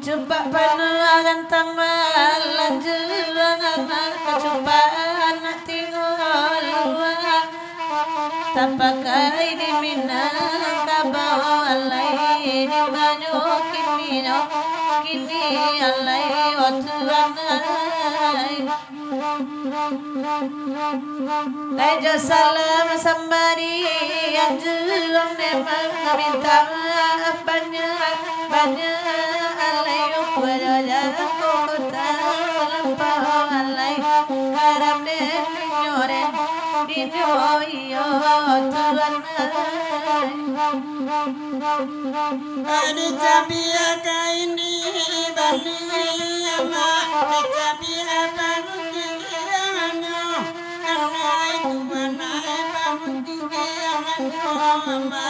Jumpa panah gantang lanjut kecupaan tinggal luar tapakai di Minangkabau alai di banyu kini alai otuanai Aja salam sambari anjung nemang minta banyak alai kuaja kota lampau alai karam den nyoren dinyoyo tuan adi cabia kaini bali ama cabia baguti anyo alai tuan ai baguti anyo ama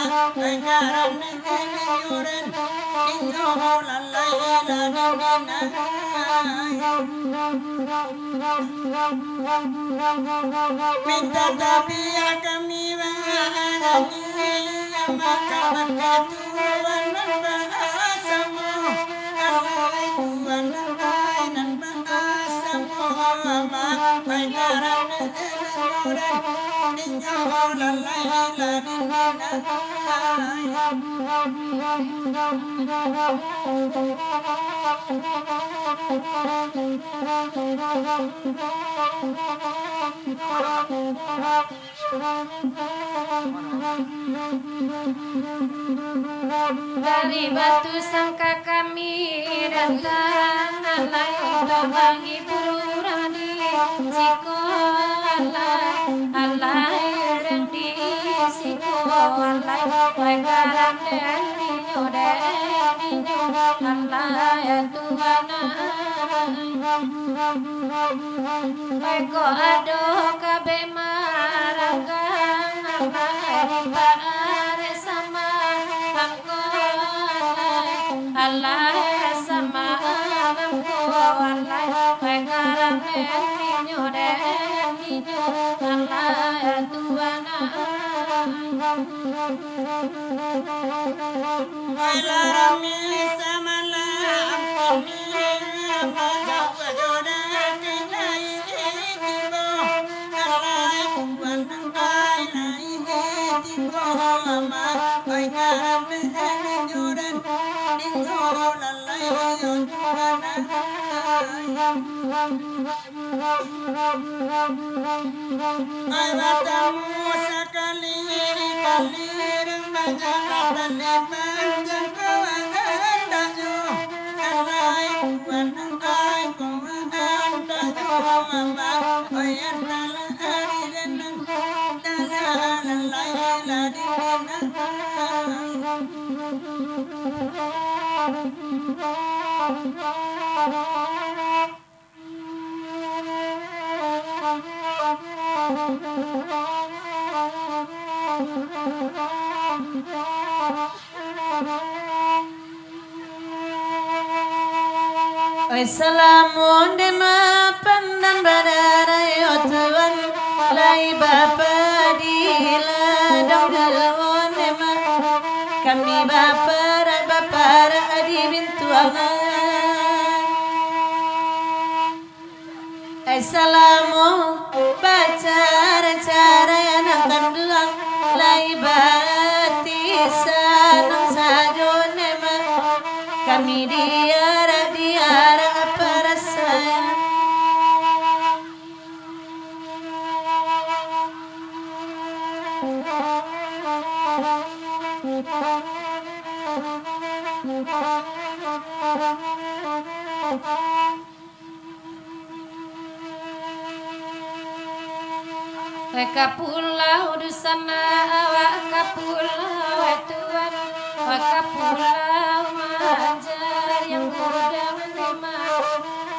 karam den nyoren minta tapi kami bahani maka Tuhan bahasamu alai Tuhan nan bahasamu mama baikaran nyoren dinyo lalai dari batu sangka kami datang alai untuk menghibur rani siko alai rendi siko alai baikaran den ninyo alai Tuhan baiko ado kabe maragang alai pare sama angko alai sama angko alai baikaran den ninyo alai Tuhan Alarami samala amkini amagawa joda kenai ikibo alai kuwan alai Awatamu sekali kali remaja tali panjang kawangan dayu alai kuwan dayu mama oyan tala ari denang tala lalai ladi Assalamu dema pandan badara yo tuan lai bapa di ladang dema kami bapa di bintuangan Assalamu bacara cara yang akan duang lai bati sanang sajo nema kami diara para saya Waka pulau di sana, waka pulau tuan, waka pulau manjar yang muda menerima,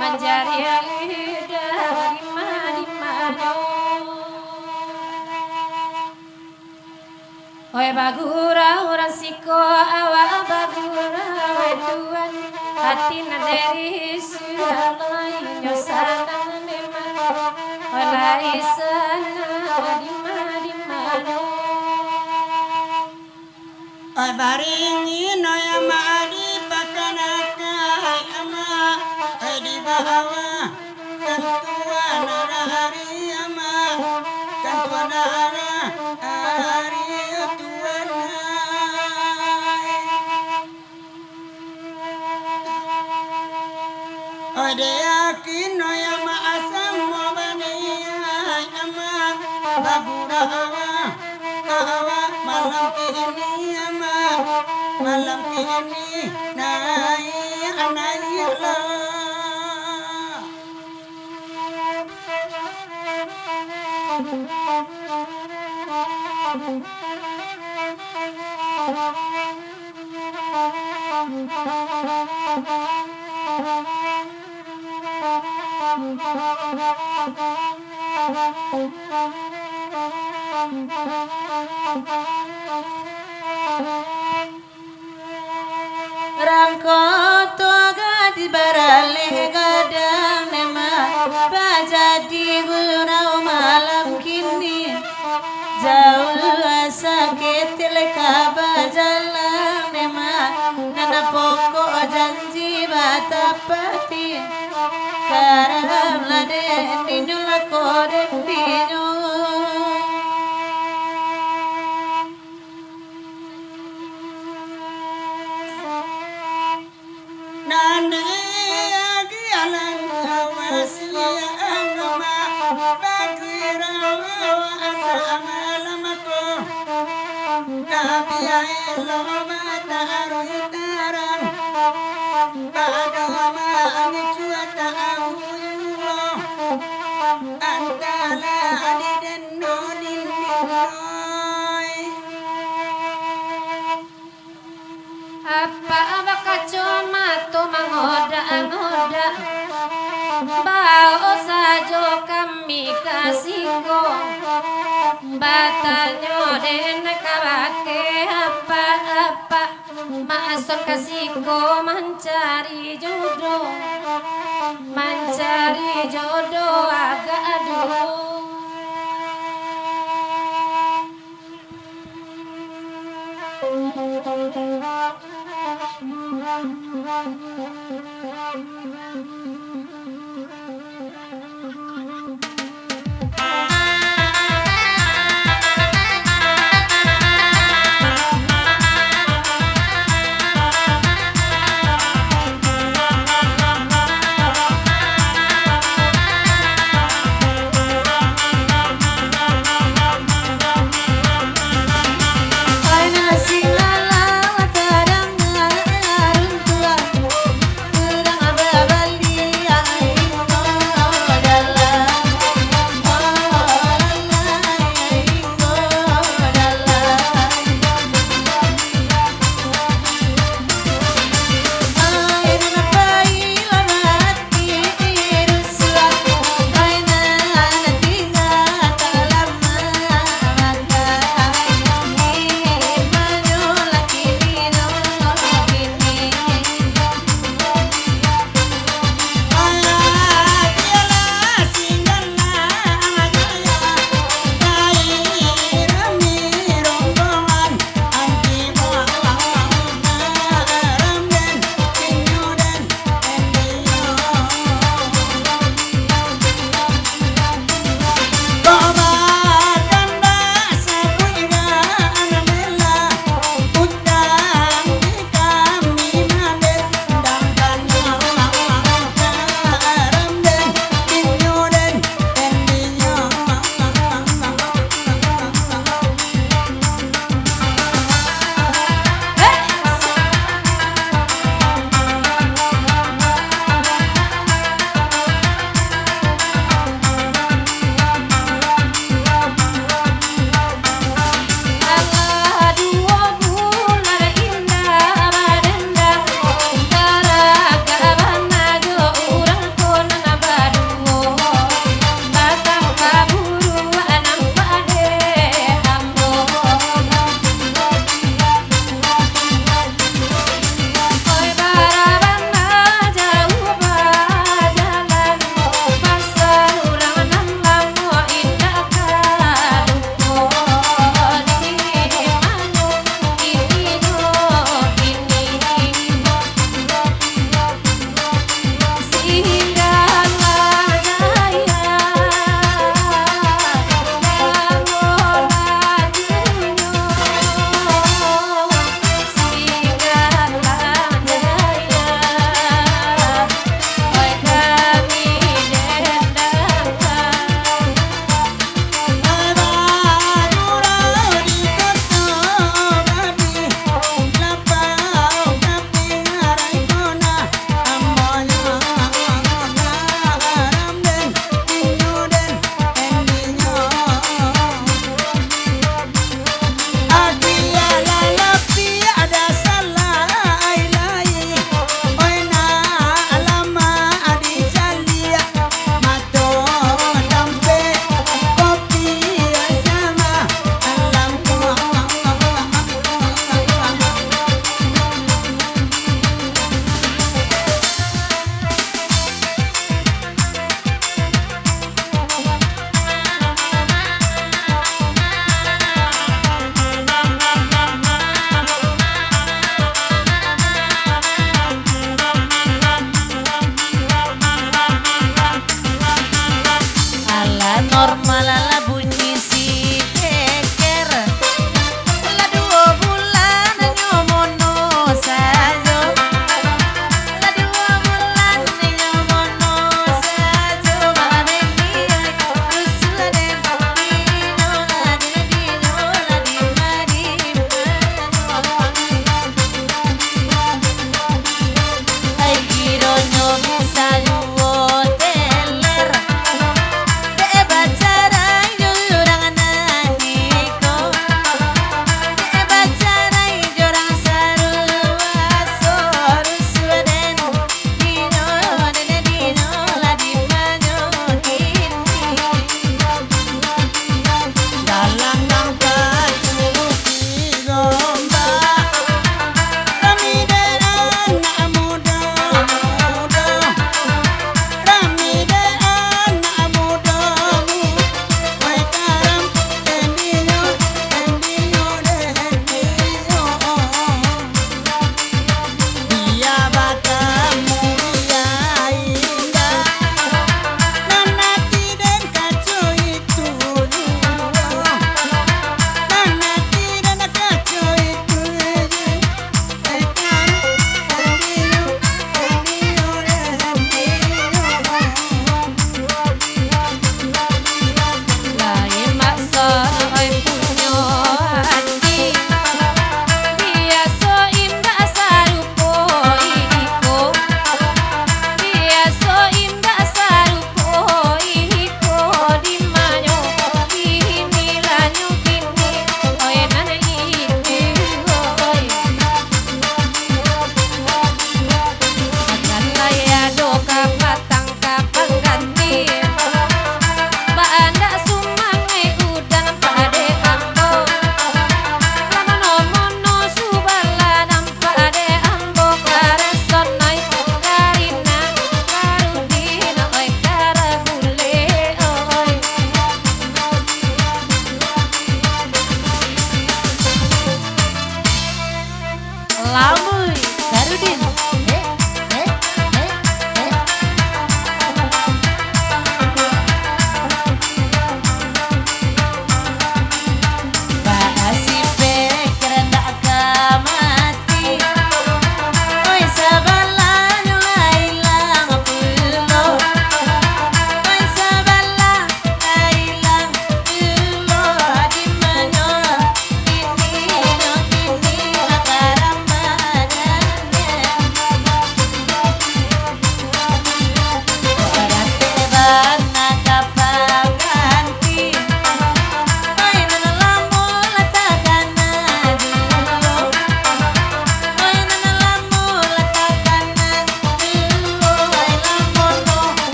manjar yang indah di mana. Oi bagura orang siko awak bagura tuan, hati naderi sualai nyosana menerima, olai sana. Ay baringi no yama di pakanaka ama ay di bawa kantuan hari ama kantuan hari tuan ay de yakin no yama asam mo bani ama bagura awa malam ini ama malam ini naik anaylah Rangko toga di barale gadang nema bajadi gurau malam kini jauh asa ketil kabajalan nema nana pokok janji batapati karam lade dinu lakode dinu apa cuma tu menggoda-ngoda bau sajo kami kasihku batanyo den kabake apa maksud kasihku mencari jodoh agak aduh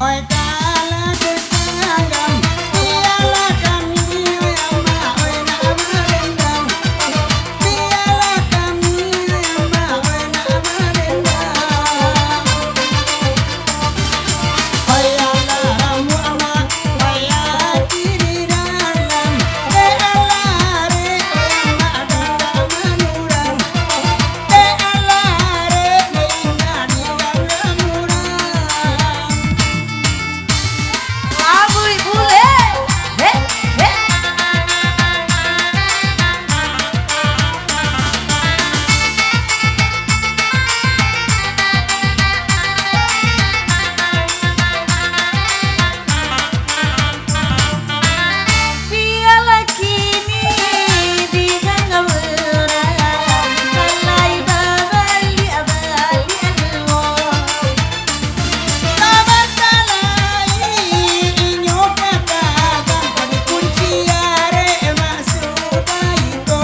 Oi kala kesangam piala kami oi ama oi na amarendang piala kami oi ama oi na amarendang oi ala ramu ama oi atiri dalam alare oi ama adanda manurang alare neingani gamurang Abui bule. He he. piala kini di ganggang orang malai babali abali aduo kabatalai inyo katakan pada kunci are masuk ito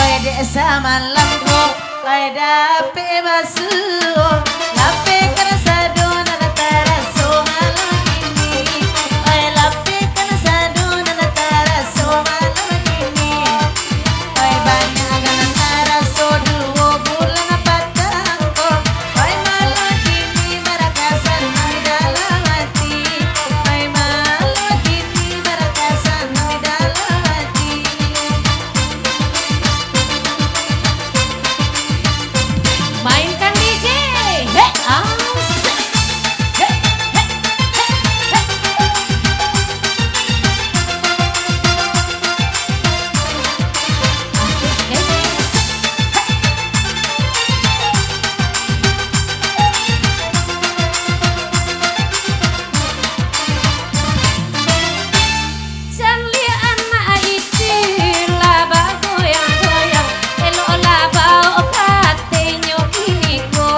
oi desa malam ko oi dape basu lape kerasa dona natara so malam ini oi lape kerasa dona natara so malam ini oi banyak ganan tara so duo bulan patang ko oi malam ini marakasan di dalam hati oi malam ini marakasan di dalam hati Mainkan DJ. He asik. He he he he. Janli anak iti laba goyang-goyang elo laba okate nyokiko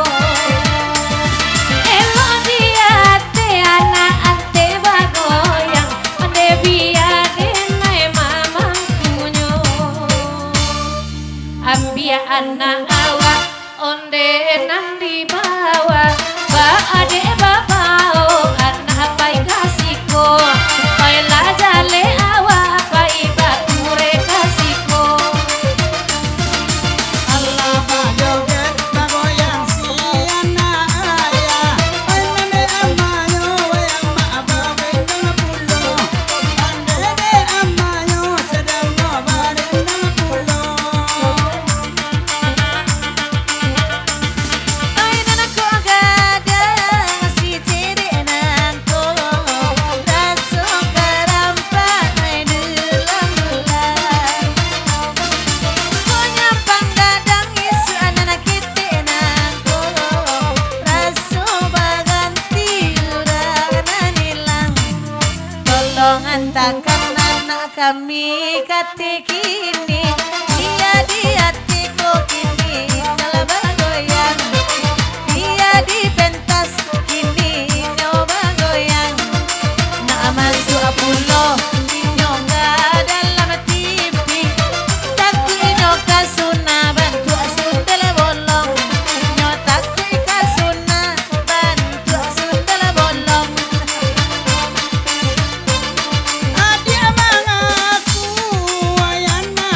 elo diate anak ante bagoyang ade biade nai mamang kunyo ambia anak awa onde nandi bawa ba ade babao anak pai kasiko oi la jale awa pai bature kasiko Allah bajoget bagoyang si anak ayah Andede amanyo wayang maababay ng pulo Andede amanyo sedang mabarin ng pulo Ay nanako agad si tiri nanko Raso karampan ay dulang-dulang Konya pangdadang isu anak kiti nangko Raso baganti udah nilang Tolong antakan anak kami katikini Dia di hatiku kini nyoba goyang Dia di pentas kini nyoba goyang Nak masuk apulo inyo nga dalam TV Taku inyo kasuna bantu asundala bolong Inyo taku kasuna bantu asundala bolong Adi amang aku ayan na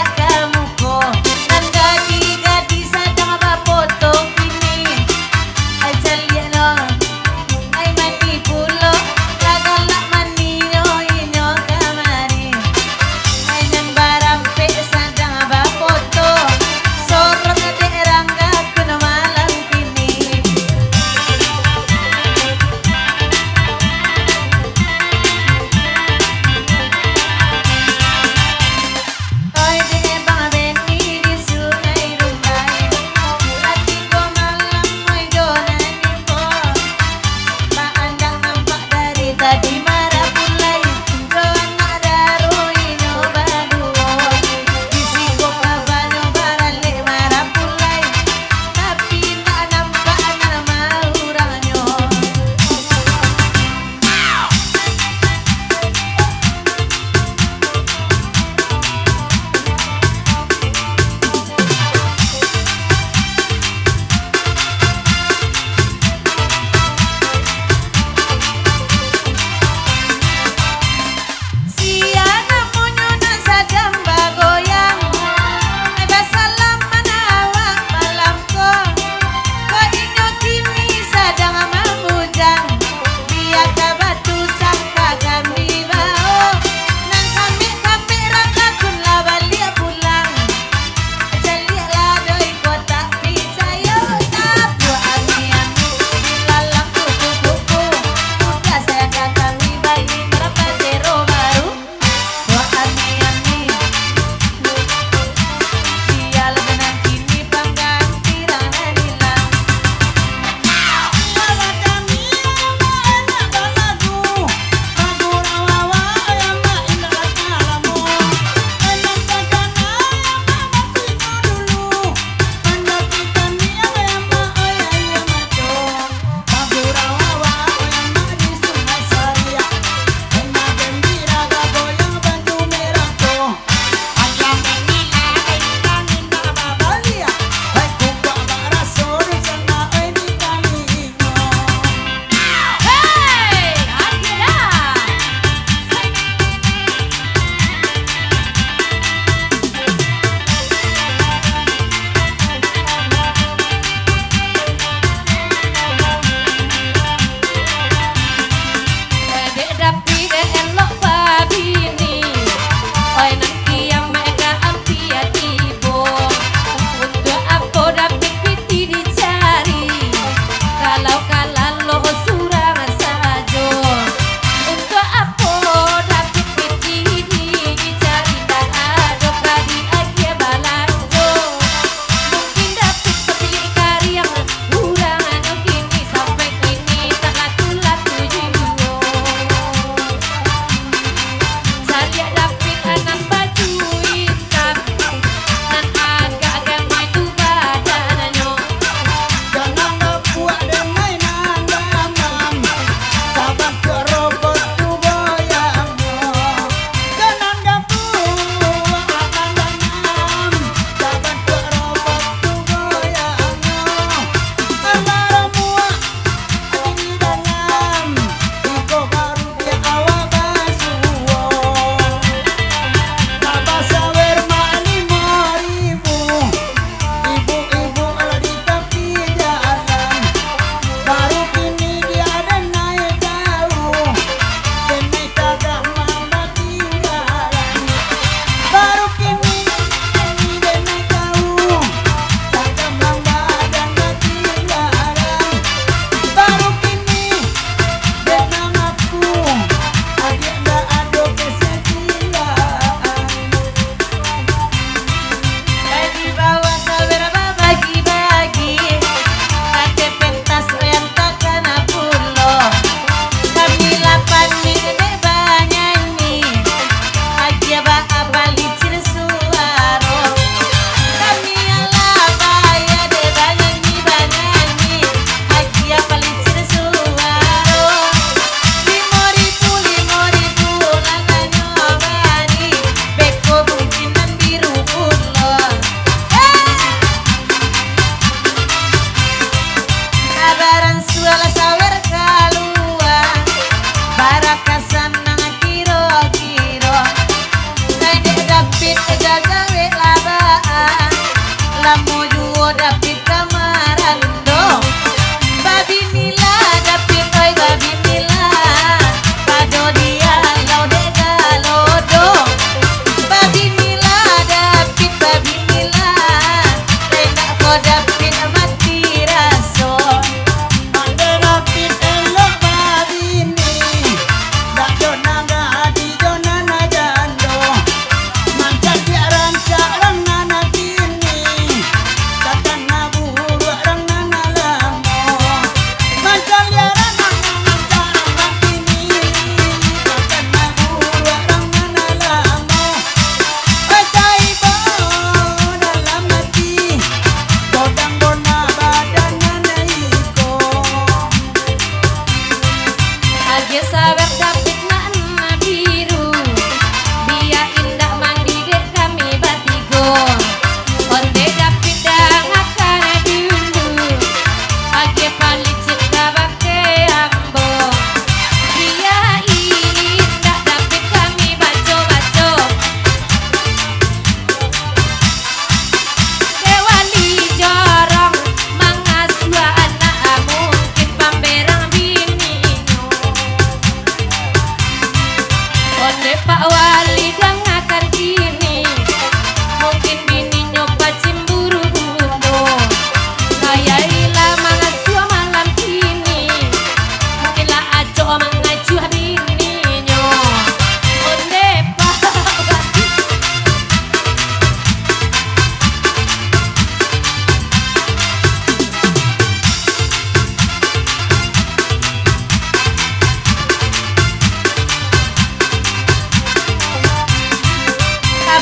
ya kamu ko nan gadi sadang apa foto kini aja lihat no ay mani pulo lagalak maniyo inyo kamari ay nang barampe sadang apa foto sorot de rangga kuno malam kini oy de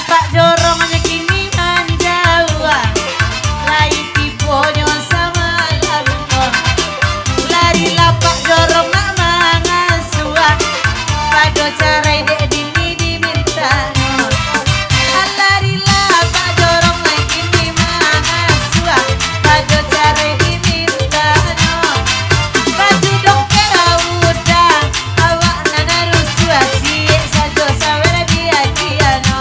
Pak Jorong kini manjawa lai tiponyo sama laluko lari lapak jorong nak mangasua pado carai dek dini diminta no lari lapak jorong lai kini mangasua pado carai diminta no baju dong kera udah awak nana rusua cie sajo sawer dia no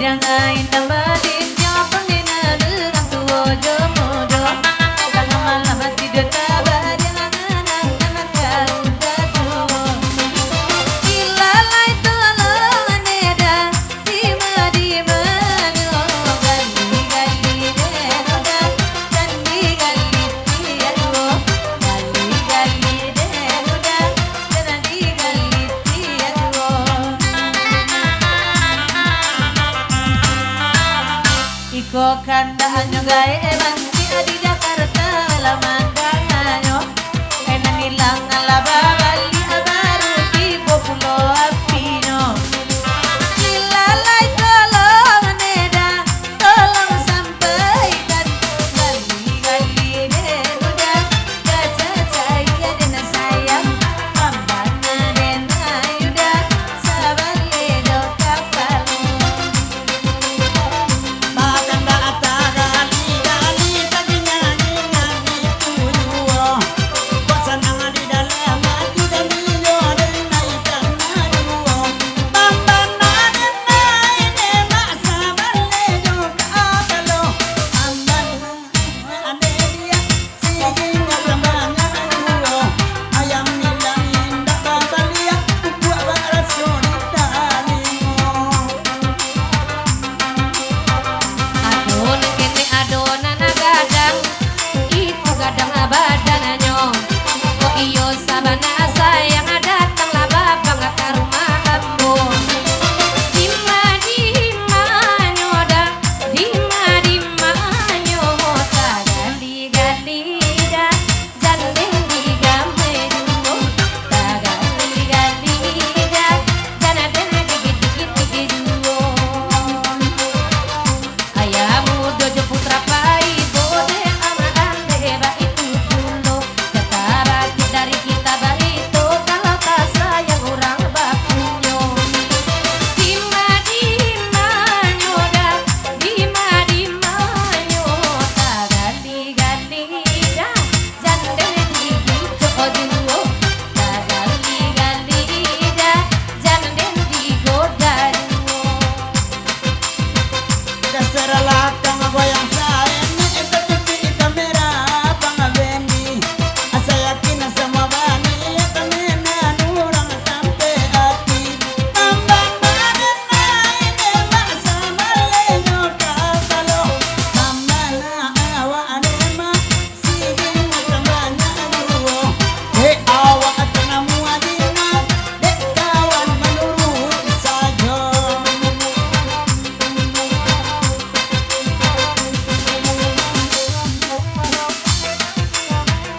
Irang ain tambahin nyo pangina dengan tuwo jomodo Kang malam tidur tabar yang anak anak udah tuwo Ilalai tolong neda dima nyo gali gali denoda gali gali tiado gali gali denoda gali gali tiado Iko kandahanyo gae banci di Jakarta lamandanganyo Ena nilang alaba bali abaru di Pulau Apino Ilalai tolong neda tolong sampaikan gali-gali denoda gaca cahaya dena sayang Pambana dena yuda sabaledo kapalo Maganda at gali-gali taginya ningani tuyo Wasan ang didala magidaliyo rin na ikan na duo Pambananin na inema sa baledo kaakalo Amban na anelia siging at lamanya duo Ayang nilang inda babaliak Kupwa barasyon italimo Adon kene adonan gadang Iku gadang badananyo Kok iyo sabana sayang datang lah babang ke rumah ambo Dima dima nyoda Dima dima nyota Gali gali da Jandeng digame juno Gali gali da Jandeng dikit dikit dikit juno Ayamu dojo putra pai bode amande ba itu dulu Kata dari kita ba itu kalau tak sayang orang bakunyo Dima dima nyoda Dima dima nyota Gali gali da Jandeng digito juno Gali gali da Jandeng digoda juno Kasarala kang goyang saen ito tipi kamera pangabeni asayakin sa mabani kamena nurang tampe ati pambananan na inema sa malenyo kakalo mamana awa anema siging kamanya duo he awa at namuadina de kawan manurut sajo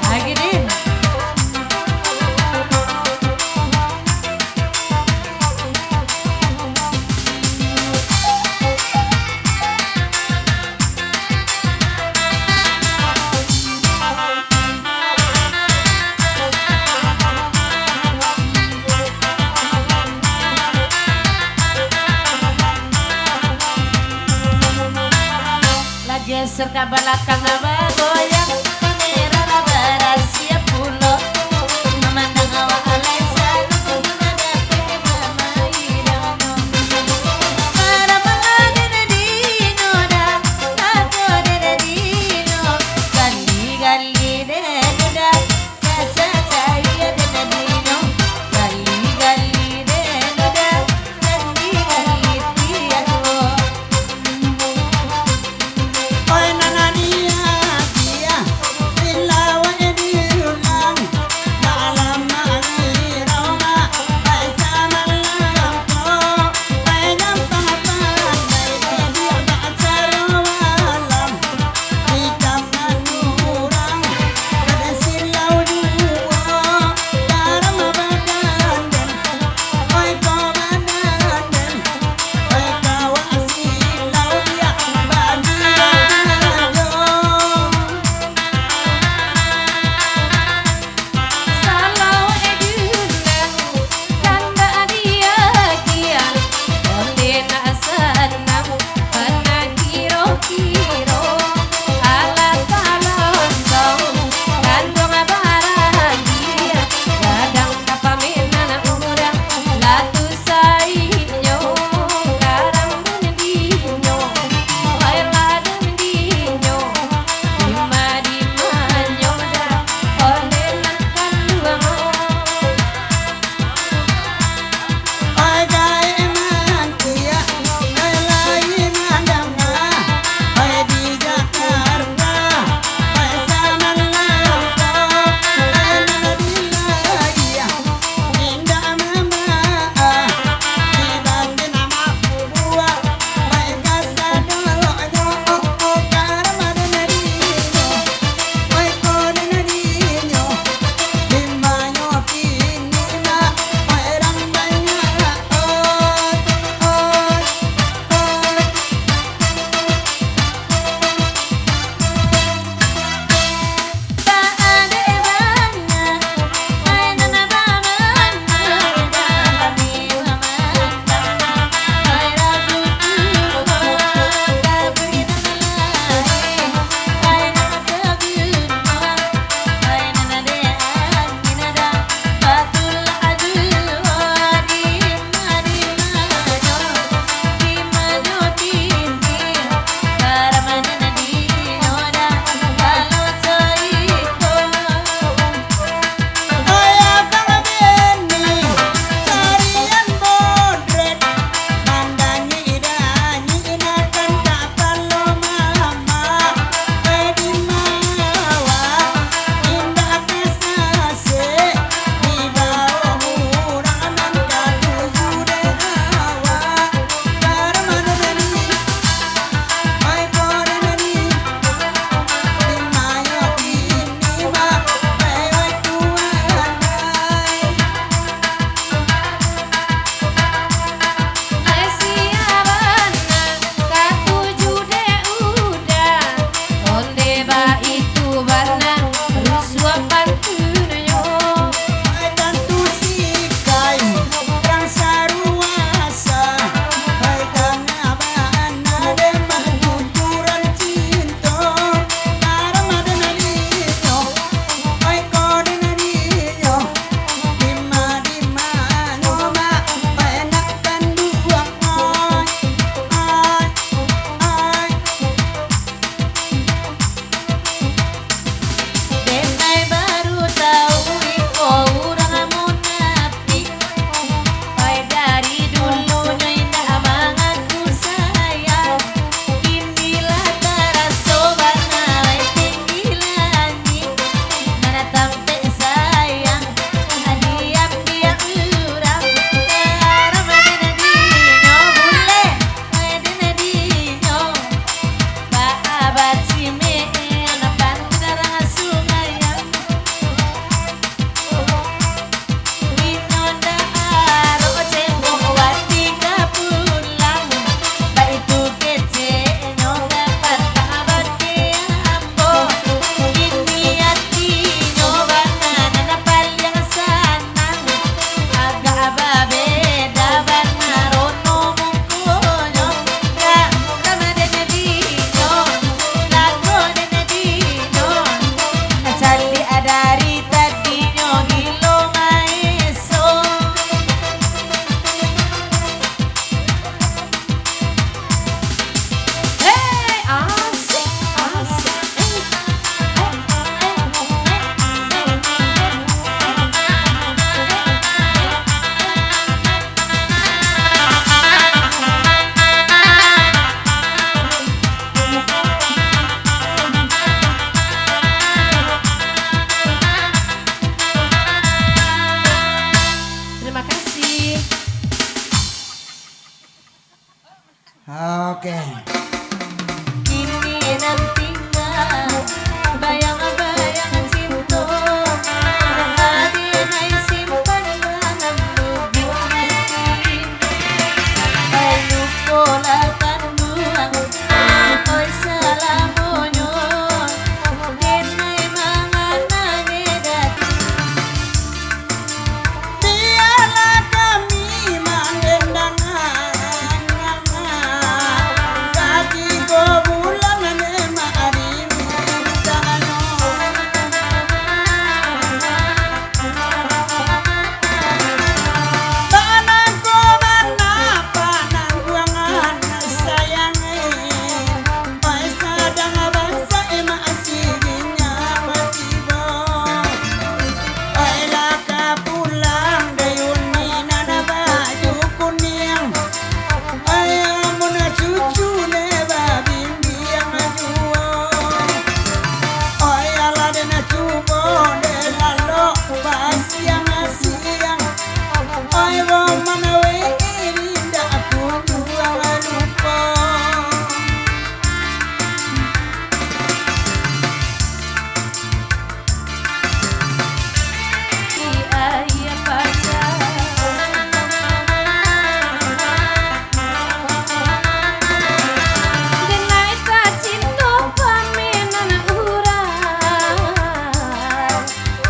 Lagi din lagi serka belakang goyang kamera labara siap pulo memandang awak Alexa nunggu nada mama irano para mangane dino da tato de dino gali gali de da kaca cahaya de dino gali gali de da gali gali tiado Oy nanania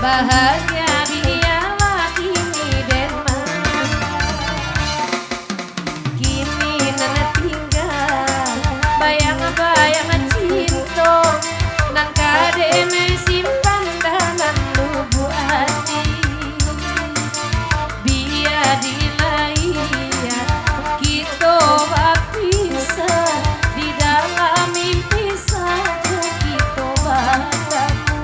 bahagia biarlah kini dan kini nana tinggal bayang-bayang cinta nan kadene simpan dalam lubuk hati biar dilaiya kita berpisah di dalam mimpi saja kita bertemu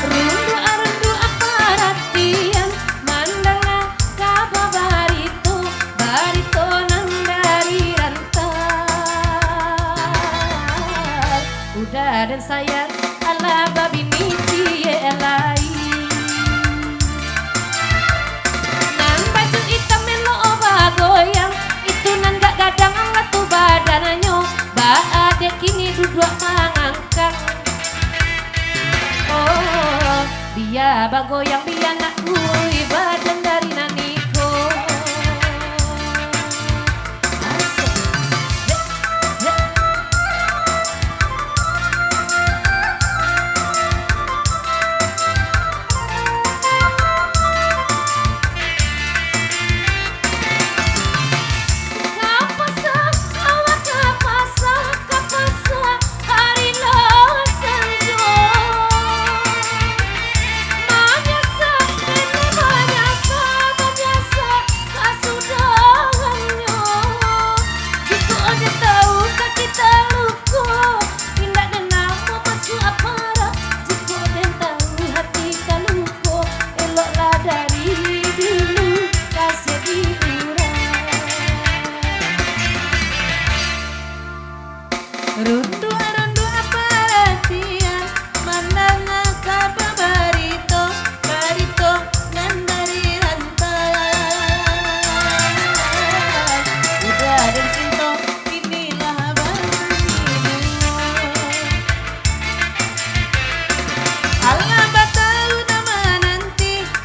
rundu perhatian mandang kabar barito nan dari rantai udah dan sayang ala babi miti lain nan baju hitam melo goyang itu nan gak gadang ngatu badanannya baade kini duduk mangangkang oh biar bagoyang biar nak kui badan dari naniko asik rundu perhatian mandang kabar barito nan dari rantai udah dan cinta inilah baru Allah batau nama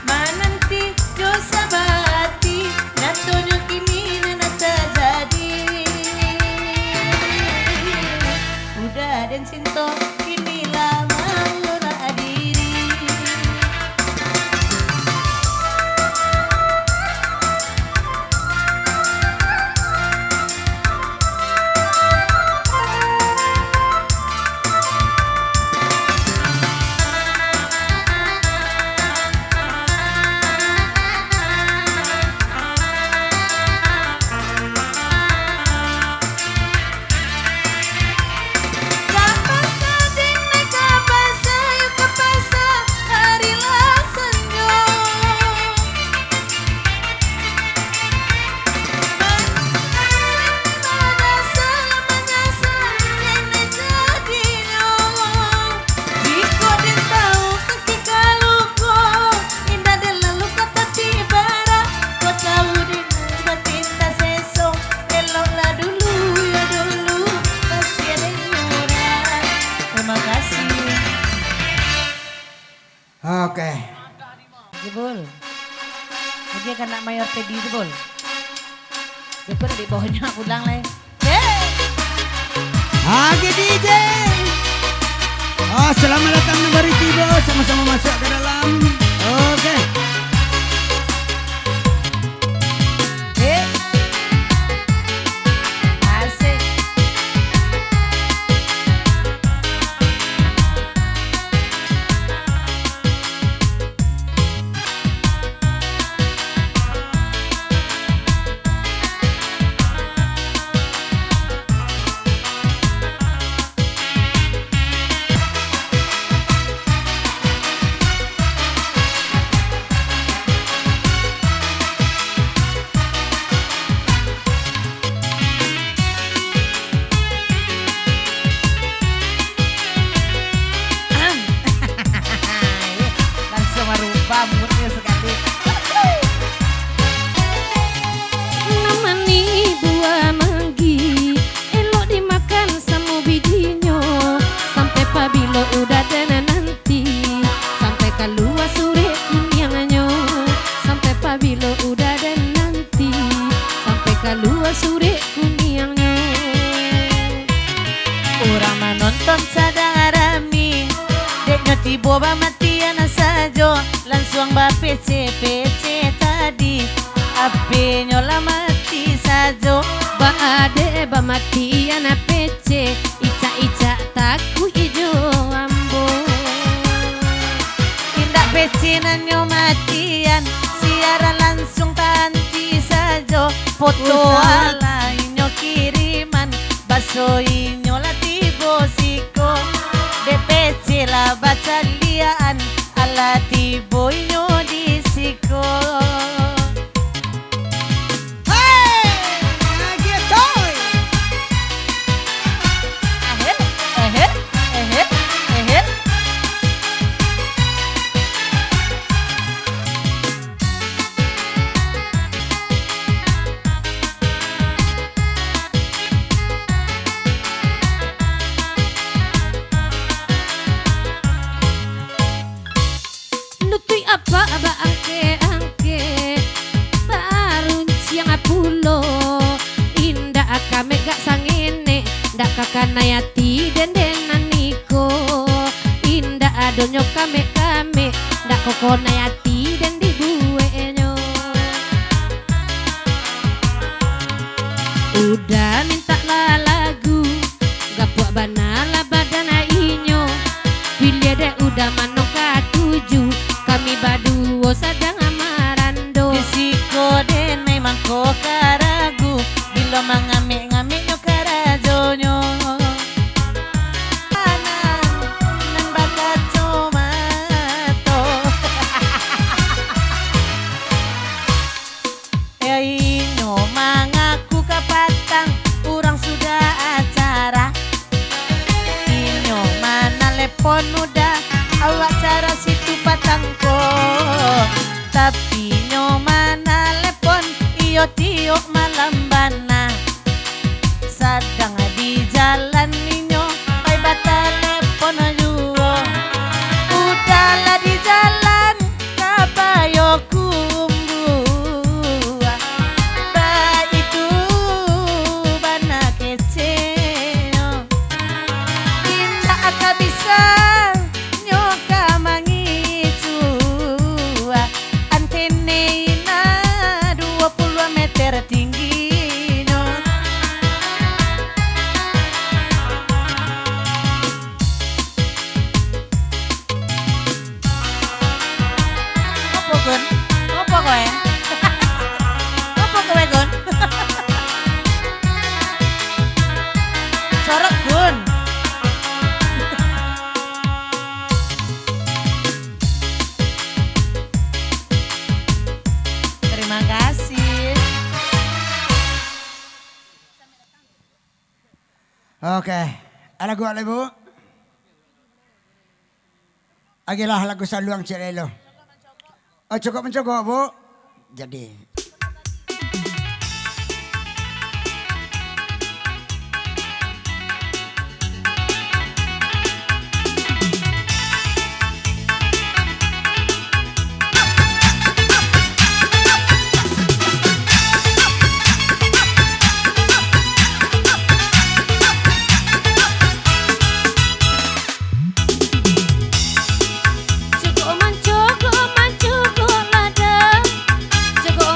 mananti dosa bati natonyo kini nana terjadi udah dan cinta inilah malulah diri Oke. Jebol. Dia kan nak mayor tadi jebol. Jebol di bawahnya pulang lah. Oke DJ. Oh, selamat datang kembali tiba sama-sama masuk ke dalam. Oke. Asik. Moodnya sekali. namani buah manggi elok dimakan sama bijinya sampai pabilo udah dana nanti sampai keluar sore kunyangnya sampai pabilo udah dana nanti sampai keluar sore kunyangnya Orang menonton sadang rami, deknya tiba matian sajo langsung ba PC tadi ape nyola mati sajo Ba ade ba matian PC ica taku ijo ambo tindak PC nanyo matian siara langsung tanti sajo foto ala inyo kiriman baso inyo latibo siko DPC la batalian ala tibo inyo disiko Hey! Nagitoy! eh. Nutuy apa angke barun siang apulo indah kame gak sangene ndak kakanayati dendenan niko indah adonyo kame ndak kokonayati den dibuenyo udah minta lah lagu gak puak banala badana inyo pilih deh udah manoka tuju kami baduo sadang amarando Disiko den memang ko karagu bilo mangame-ngame nyo karajonyo nan bakat tomato inyo mangaku kapatang urang sudah acara inyo mana lepon udah awak cara situ patangko tapi nyo mana lepon iyo tiok malam bana sadang di jalan ninyo ay bata lepon juo udahlah di jalan kapayo kumbu ba itu bana kece tidak akan bisa nyoka mangicu antene ina 20 meter tinggi no Gun? Apa kowe? Apa kowe Gun? Sorok Gun. Terima kasih. Oke, lagu apa bu? Agilah lagu Saluang Cilelo. Oh cukup mencogok bu. Jadi. Cukup mancugo lada Cukup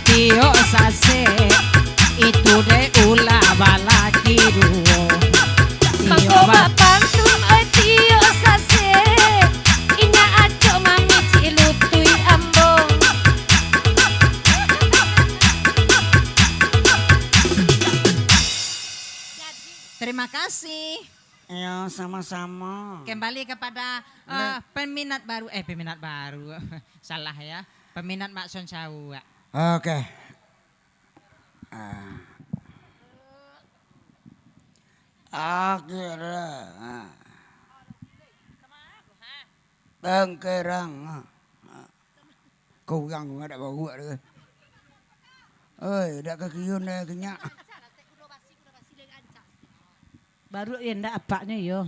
tio sase itu de ula balaki duo Mangko bapak tum tio sase inya aco mami cilutui ambong. terima kasih. Ya sama-sama. Kembali kepada peminat baru salah ya, peminat Mak Son Sawu. Oke. Akhirnya Tengkerang Kau yang ada bawa dia. Oi, dak kekiun dah kenyak. Baru yang ndak apaknya yo.